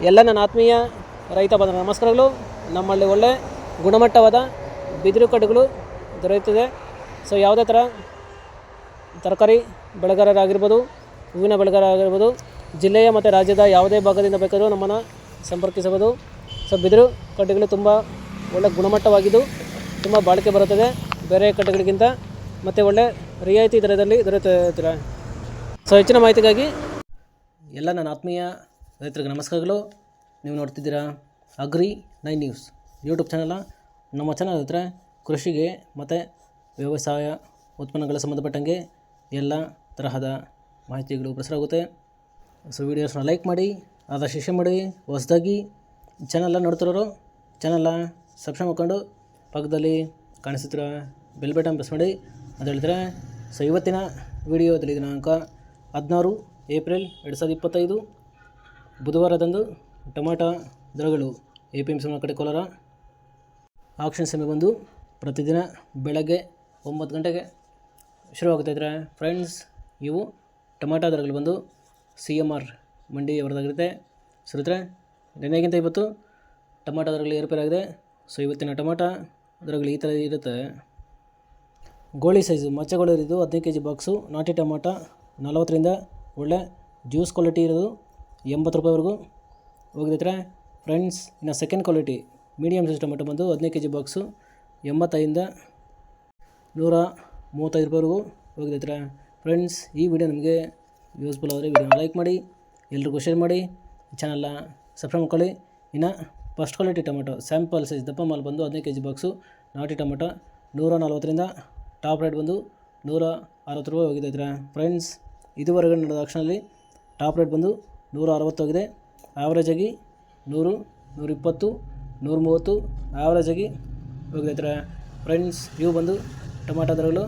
ಎಲ್ಲ ನನ್ನ ಆತ್ಮೀಯ ರೈತ ಬಂಧುಗಳ ನಮಸ್ಕಾರಗಳು. ನಮ್ಮಲ್ಲಿ ಒಳ್ಳೆ ಗುಣಮಟ್ಟವಾದ ಬಿದಿರು ಕಡ್ಡಿಗಳು ದೊರೆಯುತ್ತದೆ. ಸೊ ಯಾವುದೇ ಥರ ತರಕಾರಿ ಬೆಳೆಗಾರರಾಗಿರ್ಬೋದು, ಹೂವಿನ ಬೆಳೆಗಾರರಾಗಿರ್ಬೋದು, ಜಿಲ್ಲೆಯ ಮತ್ತು ರಾಜ್ಯದ ಯಾವುದೇ ಭಾಗದಿಂದ ಬೇಕಾದರೂ ನಮ್ಮನ್ನು ಸಂಪರ್ಕಿಸಬಹುದು. ಸೊ ಬಿದಿರು ಕಡ್ಡಿಗಳು ತುಂಬ ಒಳ್ಳೆ ಗುಣಮಟ್ಟವಾಗಿದ್ದು ತುಂಬ ಬಾಳಿಕೆ ಬರುತ್ತದೆ ಬೇರೆ ಕಡ್ಡಿಗಳಿಗಿಂತ, ಮತ್ತು ಒಳ್ಳೆ ರಿಯಾಯಿತಿ ದರದಲ್ಲಿ ದೊರೆಯುತ್ತದೆ. ಸೊ ಹೆಚ್ಚಿನ ಮಾಹಿತಿಗಾಗಿ ಎಲ್ಲ ನನ್ನ ಆತ್ಮೀಯ ರೈತರಿಗೆ ನಮಸ್ಕಾರಗಳು. ನೀವು ನೋಡ್ತಿದ್ದೀರಾ Agri9 ನ್ಯೂಸ್ ಯೂಟ್ಯೂಬ್ ಚಾನಲ. ನಮ್ಮ ಚಾನಲ್ ಹತ್ರ ಕೃಷಿಗೆ ಮತ್ತು ವ್ಯವಸಾಯ ಉತ್ಪನ್ನಗಳ ಸಂಬಂಧಪಟ್ಟಂಗೆ ಎಲ್ಲ ತರಹದ ಮಾಹಿತಿಗಳು ಪ್ರಸಾರ ಆಗುತ್ತೆ. ಸೊ ವೀಡಿಯೋಸ್ನ ಲೈಕ್ ಮಾಡಿ, ಆದಷ್ಟು ಶೇರ್ ಮಾಡಿ. ಹೊಸದಾಗಿ ಚಾನಲ್ನ ನೋಡ್ತಿರೋರು ಚಾನಲ್ನ ಸಬ್ಸ್ಕ್ರೈಬ್ ಮಾಡ್ಕೊಂಡು ಪಕ್ಕದಲ್ಲಿ ಕಾಣಿಸುತ್ತಿರೋ ಬೆಲ್ ಬಟನ್ ಪ್ರೆಸ್ ಮಾಡಿ ಅಂತ ಹೇಳ್ತಾರೆ. ಸೊ ಇವತ್ತಿನ ವಿಡಿಯೋದಲ್ಲಿ ದಿನಾಂಕ 16 ಏಪ್ರಿಲ್ 2025 ಬುಧವಾರದಂದು ಟೊಮಾಟೊ ದರಗಳು APMC ಕಡೆ ಕೋಲಾರ ಆಕ್ಷನ್ ಸಮಯ ಬಂದು ಪ್ರತಿದಿನ ಬೆಳಗ್ಗೆ 9 ಗಂಟೆಗೆ ಶುರುವಾಗುತ್ತಾಯಿದ್ರೆ ಫ್ರೆಂಡ್ಸ್. ಇವು ಟೊಮಾಟೊ ದರಗಳು ಬಂದು CMR ಮಂಡಿಯವರದಾಗಿರುತ್ತೆ. ಸರಿದ್ರೆ ನೆನೆಗಿಂತ ಇವತ್ತು ಟೊಮಾಟೊ ದರಗಳು ಏರುಪೇರಾಗಿದೆ. ಸೊ ಇವತ್ತಿನ ಟೊಮಾಟೊ ದರಗಳು ಈ ಥರ ಇರುತ್ತೆ. ಗೋಳಿ ಸೈಜು ಮಚ್ಚೆಗಳು ಇರೋದು 15 kg ಬಾಕ್ಸು. ನಾಟಿ ಟೊಮಾಟೊ 40ರಿಂದ ಒಳ್ಳೆ ಜ್ಯೂಸ್ ಕ್ವಾಲಿಟಿ ಇರೋದು 80 ರೂಪಾಯಿವರೆಗೂ ಹೋಗಿದ್ರೆ ಫ್ರೆಂಡ್ಸ್. ಇನ್ನು second quality medium size tomato ಬಂದು 15 kg ಬಾಕ್ಸು 85ರಿಂದ 135 ರೂಪಾಯಿವರೆಗೂ ಹೋಗಿದ್ರೆ ಫ್ರೆಂಡ್ಸ್. ಈ ವಿಡಿಯೋ ನಿಮಗೆ ಯೂಸ್ಫುಲ್ ಆದರೆ ವಿಡಿಯೋನ ಲೈಕ್ ಮಾಡಿ, ಎಲ್ರಿಗೂ ಶೇರ್ ಮಾಡಿ, ಚಾನಲ್ನ ಸಬ್ಸ್ಕ್ರೈಬ್ ಮಾಡ್ಕೊಳ್ಳಿ. ಇನ್ನು first quality tomato sample size ದಪ್ಪ ಮಾಲ್ ಬಂದು 15 kg ಬಾಕ್ಸು ನಾಟಿ ಟೊಮೆಟೊ 140ರಿಂದ ಟಾಪ್ ರೇಟ್ ಬಂದು 160 ರೂಪಾಯಿ ಹೋಗಿದ್ರೆ ಫ್ರೆಂಡ್ಸ್. ಇದುವರೆಗೆ ನಡೆದ ಆಕ್ಷನಲ್ಲಿ ಟಾಪ್ ರೇಟ್ ಬಂದು 160 ಹೋಗಿದೆ. ಆವ್ರೇಜಾಗಿ 100, 120, 130 ಆವ್ರೇಜಾಗಿ ಹೋಗಿದ್ರೆ ಫ್ರೆಂಡ್ಸ್. ಇವು ಬಂದು ಟೊಮಾಟೊ ದರಗಳು.